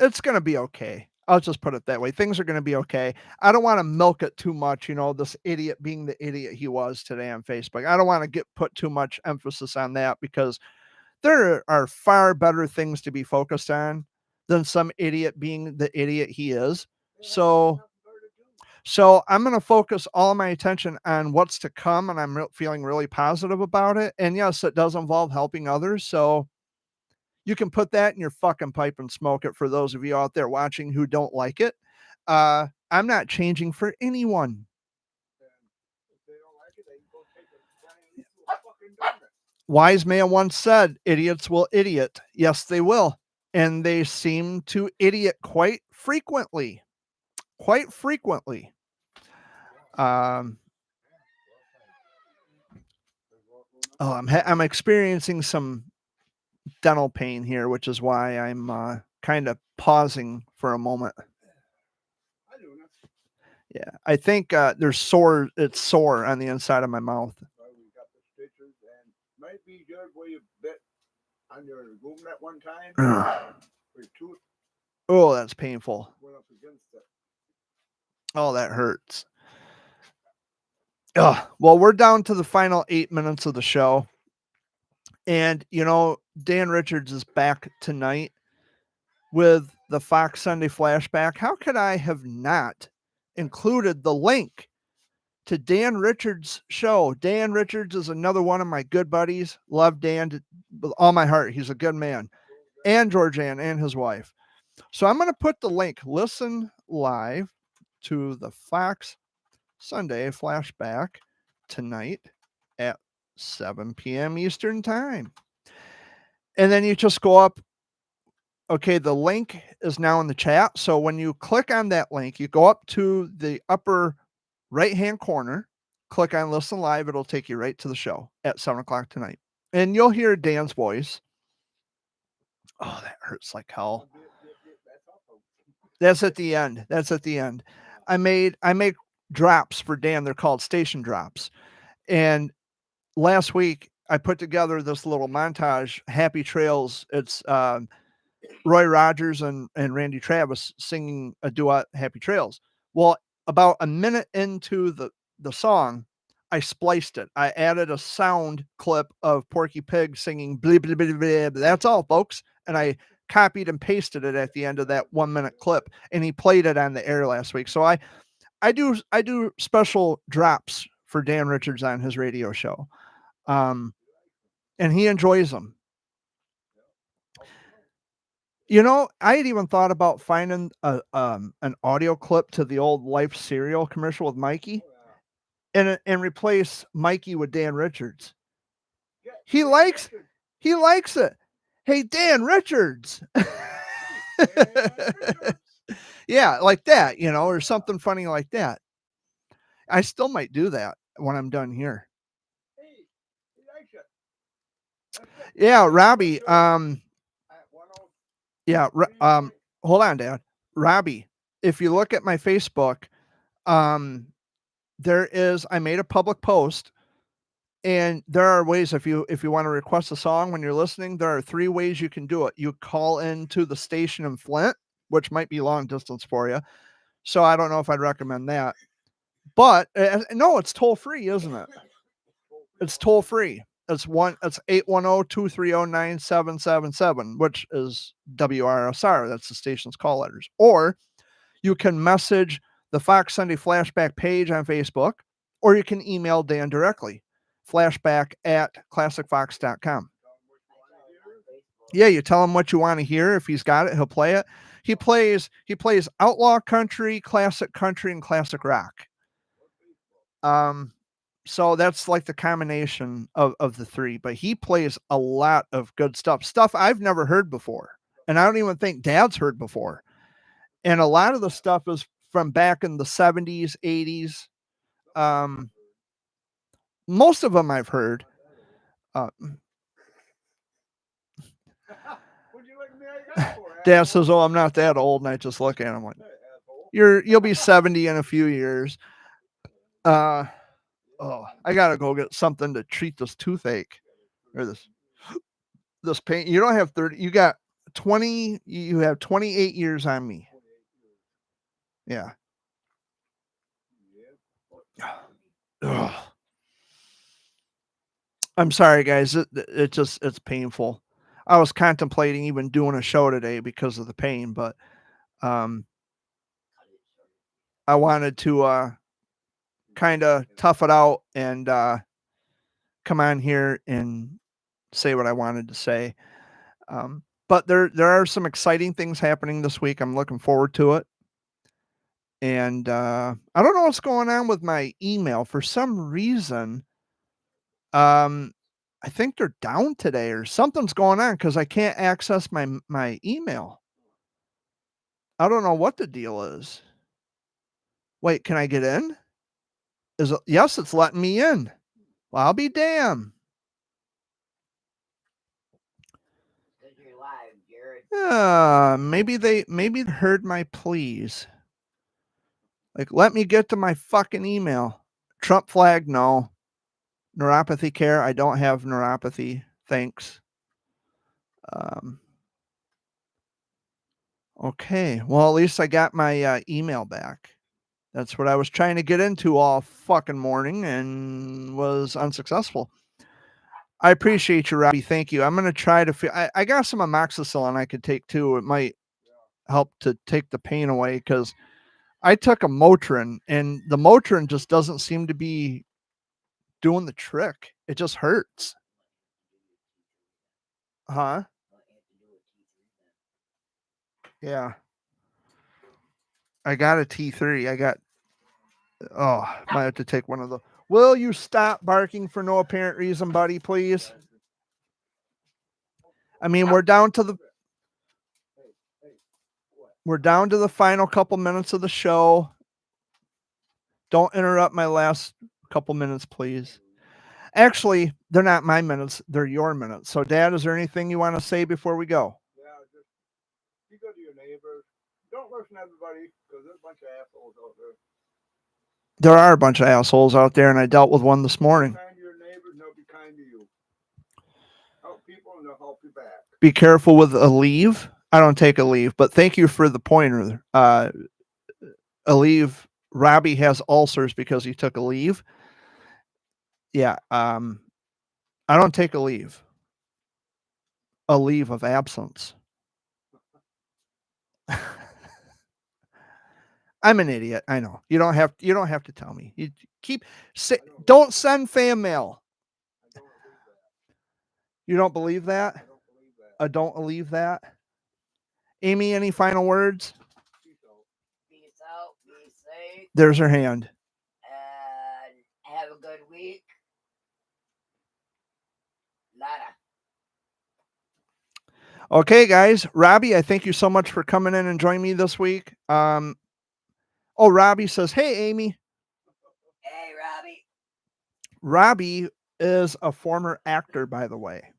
It's gonna be okay. I'll just put it that way. Things are gonna be okay. I don't want to milk it too much. This idiot being the idiot he was today on Facebook. I don't want to put too much emphasis on that because there are far better things to be focused on than some idiot being the idiot he is. So I'm going to focus all my attention on what's to come, and I'm feeling really positive about it. And yes, it does involve helping others. So you can put that in your fucking pipe and smoke it for those of you out there watching who don't like it. I'm not changing for anyone. Wise man once said, idiots will idiot. Yes, they will. And they seem to idiot quite frequently. I'm experiencing some dental pain here, which is why I'm kind of pausing for a moment. Yeah, I think it's sore on the inside of my mouth. We got the stitches and might be good where you bit on your room that one time. Your tooth. Oh, that's painful. Went up against it. Oh, that hurts. Well, we're down to the final 8 minutes of the show. And, Dan Richards is back tonight with the Fox Sunday Flashback. How could I have not included the link to Dan Richards' show? Dan Richards is another one of my good buddies. Love Dan with all my heart. He's a good man. And Georgianne and his wife. So I'm going to put the link. Listen live to the Fox Sunday Flashback tonight at 7 p.m. Eastern Time. And then you just go up. Okay, the link is now in the chat. So when you click on that link, you go up to the upper right-hand corner, click on Listen Live. It'll take you right to the show at 7 o'clock tonight. And you'll hear Dan's voice. Oh, that hurts like hell. That's at the end. I make drops for Dan. They're called station drops. And last week I put together this little montage, Happy Trails. It's Roy Rogers and Randy Travis singing a duet, Happy Trails. Well, about a minute into the song, I spliced it. I added a sound clip of Porky Pig singing blah, blah, blah, blah, blah. That's all, folks. And I copied and pasted it at the end of that 1 minute clip, and he played it on the air last week. So I do special drops for Dan Richards on his radio show. And he enjoys them. I had even thought about finding an audio clip to the old Life cereal commercial with Mikey and replace Mikey with Dan Richards. He likes it. Hey, Dan Richards. Yeah, like that, or something funny like that. I still might do that when I'm done here. Yeah, Robbie. Yeah. Hold on, Dad. Robbie, if you look at my Facebook, I made a public post, and there are ways if you want to request a song when you're listening, there are 3 ways you can do it. You call into the station in Flint, which might be long distance for you. So I don't know if I'd recommend that. But no, it's toll free, isn't it? It's toll free. It's 810-230-9777, which is WRSR. That's the station's call letters. Or you can message the Fox Sunday Flashback page on Facebook, or you can email Dan directly, flashback@classicfox.com. Yeah, you tell him what you want to hear. If he's got it, he'll play it. He plays outlaw country, classic and classic rock. So that's like the combination of the three, but he plays a lot of good stuff I've never heard before. And I don't even think Dad's heard before. And a lot of the stuff is from back in the 70s, 80s. Most of them I've heard. Dad says, "Oh, I'm not that old," and I just look at him like, "You'll be 70 in a few years." I gotta go get something to treat this toothache or this pain. You don't have 30. You got 20. You have 28 years on me. Yeah. Ugh. I'm sorry, guys. It's painful. I was contemplating even doing a show today because of the pain, but I wanted to kind of tough it out and come on here and say what I wanted to say. But there are some exciting things happening this week. I'm looking forward to it. And I don't know what's going on with my email. For some reason, I think they're down today or something's going on because I can't access my email. I don't know what the deal is. Wait, can I get in? Yes, it's letting me in. Well, I'll be damned. You're live, Jared. Maybe they heard my pleas. Like, let me get to my fucking email. Trump flag, no. Neuropathy care, I don't have neuropathy. Thanks. Okay, well, at least I got my email back. That's what I was trying to get into all fucking morning and was unsuccessful. I appreciate you, Robbie. Thank you. I'm going to try to I got some amoxicillin I could take too. It might help to take the pain away because I took a Motrin and the Motrin just doesn't seem to be doing the trick. It just hurts. Huh? Yeah. I got a T3. Might have to take one of the. Will you stop barking for no apparent reason, buddy, please? I mean, we're down to the final couple minutes of the show. Don't interrupt my last couple minutes, please. Actually, they're not my minutes, they're your minutes. So, Dad, is there anything you want to say before we go? Yeah, just be good to your neighbors. Don't listen to everybody because there's a bunch of assholes out there. There are a bunch of assholes out there, and I dealt with one this morning. Be kind to your neighbors, and they'll be kind to you. Help people, and they'll help you back. Be careful with a leave. I don't take a leave, but thank you for the pointer. A leave. Robbie has ulcers because he took a leave. Yeah. I don't take a leave. A leave of absence. I'm an idiot. I know. You don't have to tell me. You don't send fan mail. You don't believe that? I don't believe that. Amy, any final words? Peace out. Be safe. There's her hand. And have a good week. Nada. Okay, guys. Robbie, I thank you so much for coming in and joining me this week. Robbie says, "Hey, Amy." Hey, Robbie. Robbie is a former actor, by the way.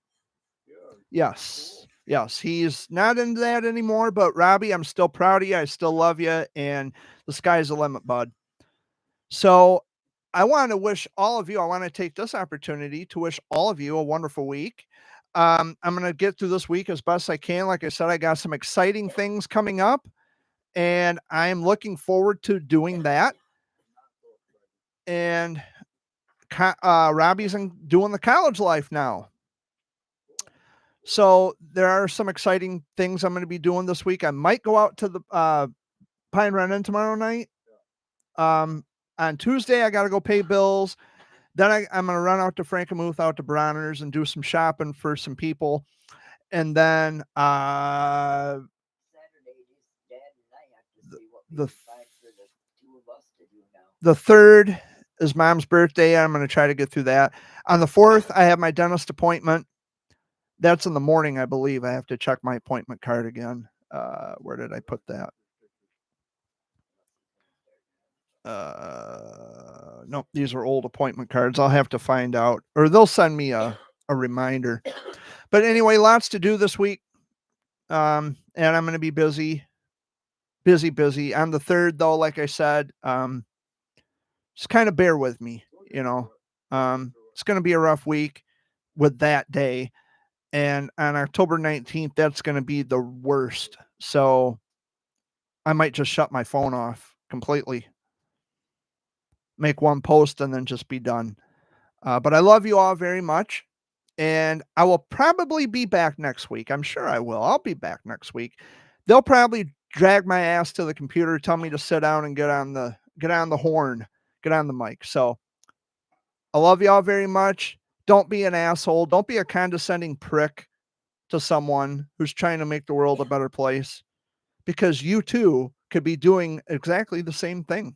Yes. Yes. He's not into that anymore, but Robbie, I'm still proud of you. I still love you. And the sky's the limit, bud. So I want to take this opportunity to wish all of you a wonderful week. I'm going to get through this week as best I can. Like I said, I got some exciting things coming up, and I'm looking forward to doing that. And Robbie's doing the college life now. So there are some exciting things I'm going to be doing this week. I might go out to the Pine Run tomorrow night. On Tuesday, I got to go pay bills. Then I'm going to run out to Frankenmuth, out to Bronner's, and do some shopping for some people. And then Saturday, just Dad and I have to see what we the can find for the two of us to do now. the 3rd is Mom's birthday. I'm going to try to get through that. On the 4th, I have my dentist appointment. That's in the morning, I believe. I have to check my appointment card again. Where did I put that? Nope, these are old appointment cards. I'll have to find out, or they'll send me a reminder. But anyway, lots to do this week. And I'm going to be busy. On the 3rd, though, like I said, just kind of bear with me, you know. It's going to be a rough week with that day. And on October 19th, that's going to be the worst. So I might just shut my phone off completely. Make one post and then just be done. But I love you all very much. And I will probably be back next week. I'm sure I will. I'll be back next week. They'll probably drag my ass to the computer, tell me to sit down and get on the horn, get on the mic. So I love you all very much. Don't be an asshole. Don't be a condescending prick to someone who's trying to make the world a better place, because you too could be doing exactly the same thing.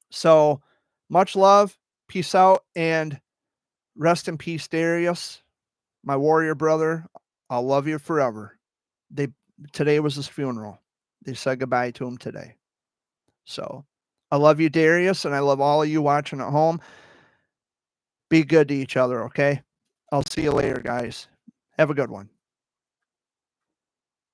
So much love, peace out, and rest in peace, Darius, my warrior brother. I'll love you forever. Today was his funeral. They said goodbye to him today. So I love you, Darius, and I love all of you watching at home. Be good to each other, okay? I'll see you later, guys. Have a good one.